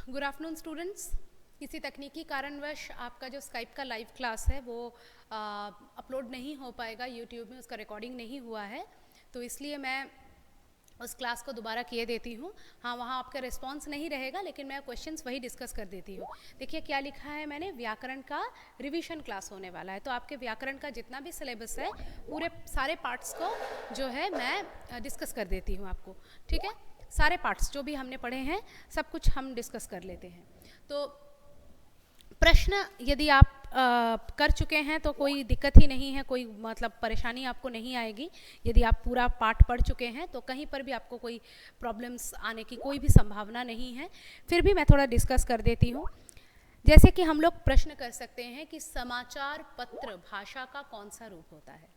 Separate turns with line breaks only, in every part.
Good afternoon students. किसी तकनीकी कारणवश आपका जो स्काइप का लाइव क्लास है वो अपलोड नहीं हो पाएगा यूट्यूब में, उसका रिकॉर्डिंग नहीं हुआ है, तो इसलिए मैं उस क्लास को दोबारा किए देती हूँ। हाँ, वहाँ आपका रिस्पांस नहीं रहेगा, लेकिन मैं क्वेश्चंस वही डिस्कस कर देती हूँ। देखिए क्या लिखा है मैंने, व्याकरण का रिवीजन क्लास होने वाला है, तो आपके व्याकरण का जितना भी सिलेबस है पूरे सारे पार्ट्स को जो है मैं डिस्कस कर देती हूँ आपको। ठीक है, सारे पार्ट्स जो भी हमने पढ़े हैं सब कुछ हम डिस्कस कर लेते हैं। तो प्रश्न यदि आप कर चुके हैं तो कोई दिक्कत ही नहीं है, कोई मतलब परेशानी आपको नहीं आएगी। यदि आप पूरा पाठ पढ़ चुके हैं तो कहीं पर भी आपको कोई प्रॉब्लम्स आने की कोई भी संभावना नहीं है। फिर भी मैं थोड़ा डिस्कस कर देती हूँ। जैसे कि हम लोग प्रश्न कर सकते हैं कि समाचार पत्र भाषा का कौन सा रूप होता है।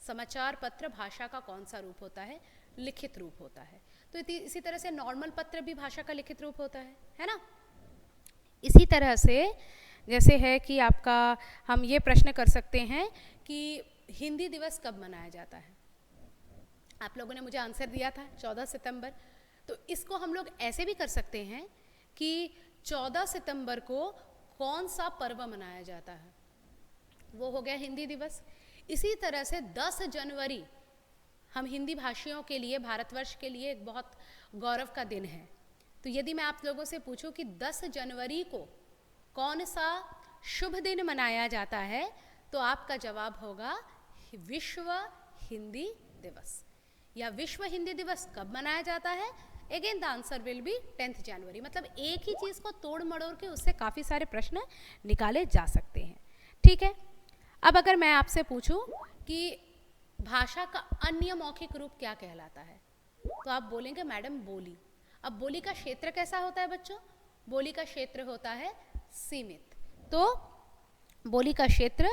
समाचार पत्र भाषा का कौन सा रूप होता है? लिखित रूप होता है। तो इसी तरह से नॉर्मल पत्र भी भाषा का लिखित रूप होता है ना। इसी तरह से जैसे है कि आपका हम ये प्रश्न कर सकते हैं कि हिंदी दिवस कब मनाया जाता है। आप लोगों ने मुझे आंसर दिया था 14 सितंबर। तो इसको हम लोग ऐसे भी कर सकते हैं कि 14 सितंबर को कौन सा पर्व मनाया जाता है, वो हो गया हिंदी दिवस। इसी तरह से 10 जनवरी हम हिंदी भाषियों के लिए, भारतवर्ष के लिए एक बहुत गौरव का दिन है। तो यदि मैं आप लोगों से पूछूं कि 10 जनवरी को कौन सा शुभ दिन मनाया जाता है, तो आपका जवाब होगा विश्व हिंदी दिवस। या विश्व हिंदी दिवस कब मनाया जाता है? Again the answer will be 10 जनवरी। मतलब एक ही चीज़ को तोड़ मड़ोड़ के उससे काफ़ी सारे प्रश्न निकाले जा सकते हैं। ठीक है, अब अगर मैं आपसे पूछूं कि भाषा का अन्य मौखिक रूप क्या कहलाता है, तो आप बोलेंगे मैडम बोली। अब बोली का क्षेत्र कैसा होता है बच्चों? बोली का क्षेत्र होता है सीमित। तो बोली का क्षेत्र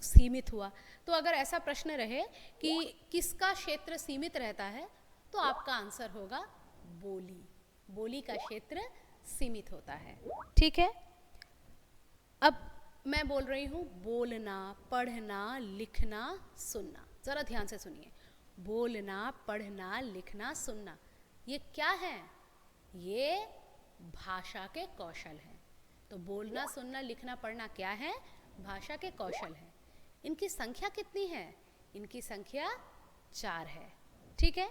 सीमित हुआ। तो अगर ऐसा प्रश्न रहे कि किसका क्षेत्र सीमित रहता है, तो आपका आंसर होगा बोली। बोली का क्षेत्र सीमित होता है। ठीक है, अब मैं बोल रही हूँ बोलना, पढ़ना, लिखना, सुनना। जरा ध्यान से सुनिए। बोलना, पढ़ना, लिखना, सुनना, ये क्या है? ये भाषा के कौशल हैं। तो बोलना, सुनना, लिखना, पढ़ना क्या है? भाषा के कौशल हैं। इनकी संख्या कितनी है? इनकी संख्या 4 है। ठीक है,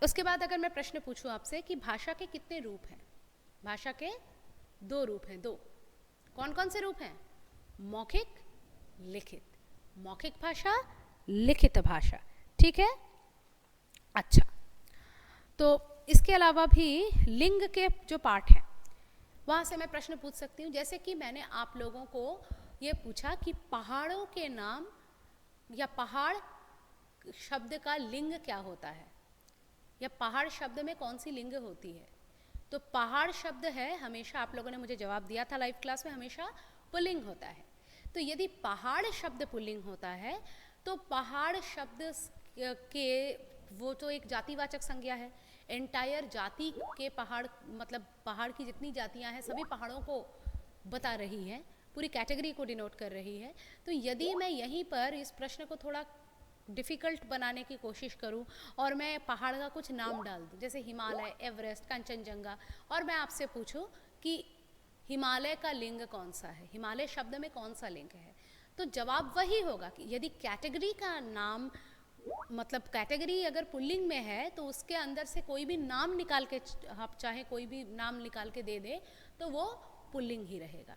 उसके बाद अगर मैं प्रश्न पूछूं आपसे कि भाषा के कितने रूप हैं? भाषा के 2 रूप हैं। 2 कौन कौन से रूप हैं? मौखिक, लिखित। मौखिक भाषा, लिखित भाषा। ठीक है, अच्छा। तो इसके अलावा भी लिंग के जो पाठ हैं वहाँ से मैं प्रश्न पूछ सकती हूँ। जैसे कि मैंने आप लोगों को ये पूछा कि पहाड़ों के नाम या पहाड़ शब्द का लिंग क्या होता है, या पहाड़ शब्द में कौन सी लिंग होती है। तो पहाड़ शब्द है, हमेशा आप लोगों ने मुझे जवाब दिया था लाइव क्लास में, हमेशा पुल्लिंग होता है। तो यदि पहाड़ शब्द पुल्लिंग होता है तो पहाड़ शब्द के वो तो एक जातिवाचक संज्ञा है। एंटायर जाति के पहाड़, मतलब पहाड़ की जितनी जातियां हैं सभी पहाड़ों को बता रही है, पूरी कैटेगरी को डिनोट कर रही है। तो यदि मैं यहीं पर इस प्रश्न को थोड़ा डिफ़िकल्ट बनाने की कोशिश करूं और मैं पहाड़ का कुछ नाम डाल दूं, जैसे हिमालय, एवरेस्ट, कंचनजंगा, और मैं आपसे पूछूं कि हिमालय का लिंग कौन सा है, हिमालय शब्द में कौन सा लिंग है, तो जवाब वही होगा कि यदि कैटेगरी का नाम, मतलब कैटेगरी अगर पुल्लिंग में है तो उसके अंदर से कोई भी नाम निकाल के, आप चाहे कोई भी नाम निकाल के दे दे तो वो पुल्लिंग ही रहेगा।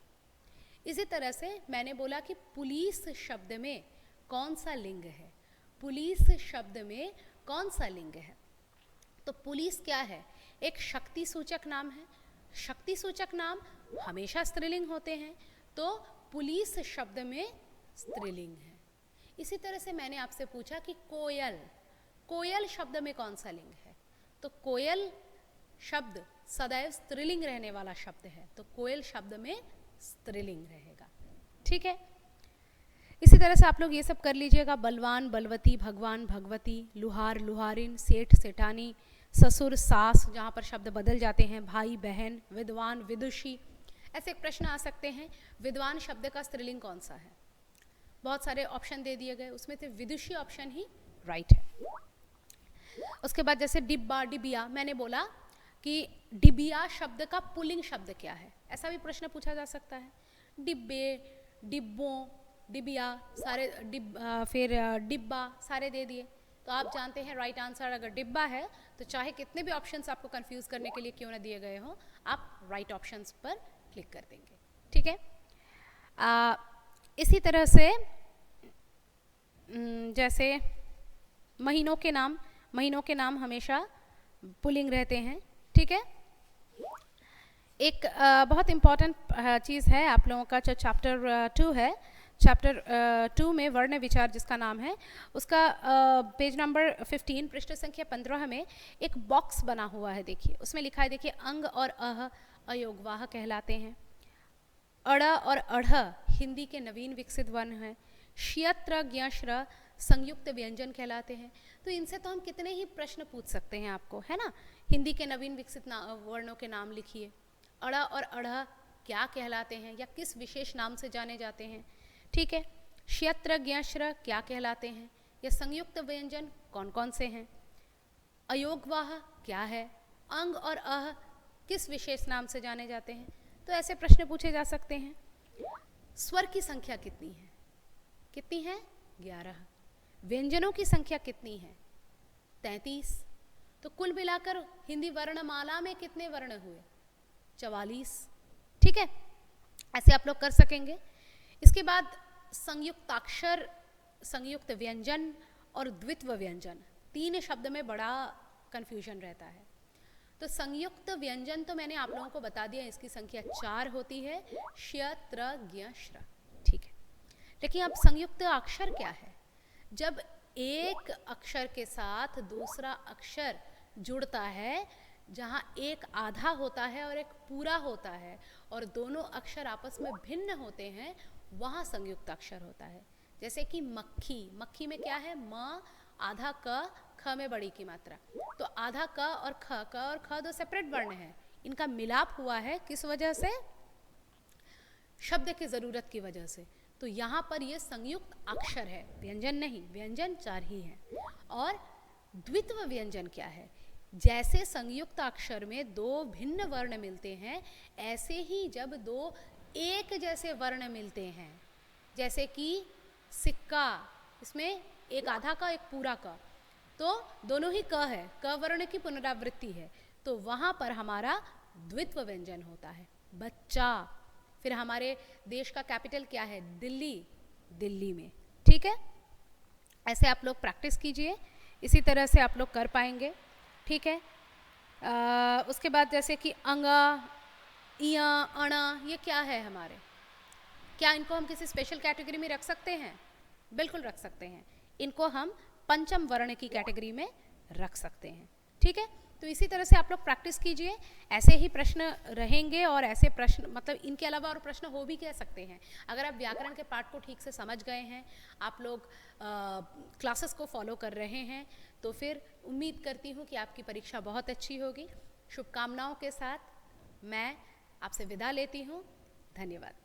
इसी तरह से मैंने बोला कि पुलिस शब्द में कौन सा लिंग है, पुलिस शब्द में कौन सा लिंग है। तो पुलिस क्या है? एक शक्ति सूचक नाम है। शक्ति सूचक नाम हमेशा स्त्रीलिंग होते हैं, तो पुलिस शब्द में स्त्रीलिंग है। इसी तरह से मैंने आपसे पूछा कि कोयल, कोयल शब्द में कौन सा लिंग है। तो कोयल शब्द सदैव स्त्रीलिंग रहने वाला शब्द है, तो कोयल शब्द में स्त्रीलिंग रहेगा। ठीक है, इसी तरह से आप लोग ये सब कर लीजिएगा। बलवान, बलवती, भगवान, भगवती, लुहार, लुहारिन, सेठ, सेठानी, ससुर, सास, जहाँ पर शब्द बदल जाते हैं, भाई, बहन, विद्वान, विदुषी। ऐसे एक प्रश्न आ सकते हैं, विद्वान शब्द का स्त्रीलिंग कौन सा है? बहुत सारे ऑप्शन दे दिए गए, उसमें से विदुषी ऑप्शन ही राइट है। उसके बाद जैसे डिब्बा, डिबिया, मैंने बोला कि डिबिया शब्द का पुल्लिंग शब्द क्या है, ऐसा भी प्रश्न पूछा जा सकता है। डिब्बे, डिब्बों, डिबिया सारे फिर डिब्बा सारे दे दिए, तो आप जानते हैं राइट आंसर अगर डिब्बा है तो चाहे कितने भी ऑप्शंस आपको कंफ्यूज करने के लिए क्यों ना दिए गए हों, आप राइट ऑप्शंस पर क्लिक कर देंगे। ठीक है, इसी तरह से जैसे महीनों के नाम हमेशा पुल्लिंग रहते हैं। ठीक है, एक बहुत इम्पॉर्टेंट चीज़ है आप लोगों का जो चैप्टर 2 है, चैप्टर 2 में वर्ण विचार जिसका नाम है, उसका पेज नंबर 15 पृष्ठ संख्या 15 में एक बॉक्स बना हुआ है। देखिए उसमें लिखा है, देखिए अंग और अह अयोगवाह कहलाते हैं, अड़ और अढ़ हिंदी के नवीन विकसित वर्ण हैं, श्यत्र ज्ञश्र संयुक्त व्यंजन कहलाते हैं। तो इनसे तो हम कितने ही प्रश्न पूछ सकते हैं आपको, है ना। हिंदी के नवीन विकसित वर्णों के नाम लिखिए, अड़ा और अढ़ क्या कहलाते हैं या किस विशेष नाम से जाने जाते हैं। ठीक है, श्यत्र ज्ञश्र क्या कहलाते हैं या संयुक्त व्यंजन कौन कौन से हैं, अयोगवाह क्या है, अंग और अह किस विशेष नाम से जाने जाते हैं। तो ऐसे प्रश्न पूछे जा सकते हैं। स्वर की संख्या कितनी है, कितनी है 11। व्यंजनों की संख्या कितनी है 33। तो कुल मिलाकर हिंदी वर्णमाला में कितने वर्ण हुए 44। ठीक है, ऐसे आप लोग कर सकेंगे। इसके बाद संयुक्ताक्षर, संयुक्त व्यंजन और द्वित्व व्यंजन, तीन शब्द में बड़ा कंफ्यूजन रहता है। तो संयुक्त व्यंजन तो मैंने आप लोगों को बता दिया, इसकी संख्या 4 होती है, श्य त्र ज्ञ श्र। ठीक है, लेकिन अब संयुक्त अक्षर क्या है, जब एक अक्षर के साथ दूसरा अक्षर जुड़ता है, जहाँ एक आधा होता है और एक पूरा होता है और दोनों अक्षर आपस में भिन्न होते हैं, वहाँ संयुक्त अक्षर होता है। जैसे कि मक्खी, मक्खी में क्या है, म आधा क, ख में बड़ी की मात्रा, तो आधा क और ख दो सेपरेट वर्ण है, इनका मिलाप हुआ है किस वजह से, शब्द की ज़रूरत की वजह से। तो यहाँ पर ये संयुक्त अक्षर है, व्यंजन नहीं, व्यंजन 4 ही है। और द्वित्व व्यंजन क्या है, जैसे संयुक्त अक्षर में दो भिन्न वर्ण मिलते हैं, ऐसे ही जब दो एक जैसे वर्ण मिलते हैं, जैसे कि सिक्का, इसमें एक आधा का एक पूरा का, तो दोनों ही क है, क वर्ण की पुनरावृत्ति है, तो वहाँ पर हमारा द्वित्व व्यंजन होता है। बच्चा, फिर हमारे देश का कैपिटल क्या है, दिल्ली, दिल्ली में। ठीक है, ऐसे आप लोग प्रैक्टिस कीजिए, इसी तरह से आप लोग कर पाएंगे। ठीक है, उसके बाद जैसे कि अंगा, इया, अणा, ये क्या है हमारे, क्या इनको हम किसी स्पेशल कैटेगरी में रख सकते हैं, बिल्कुल रख सकते हैं, इनको हम पंचम वर्ण की कैटेगरी में रख सकते हैं। ठीक है, तो इसी तरह से आप लोग प्रैक्टिस कीजिए, ऐसे ही प्रश्न रहेंगे और ऐसे प्रश्न, मतलब इनके अलावा और प्रश्न हो भी कह सकते हैं। अगर आप व्याकरण के पाठ को ठीक से समझ गए हैं, आप लोग क्लासेस को फॉलो कर रहे हैं, तो फिर उम्मीद करती हूँ कि आपकी परीक्षा बहुत अच्छी होगी। शुभकामनाओं के साथ मैं आपसे विदा लेती हूँ। धन्यवाद।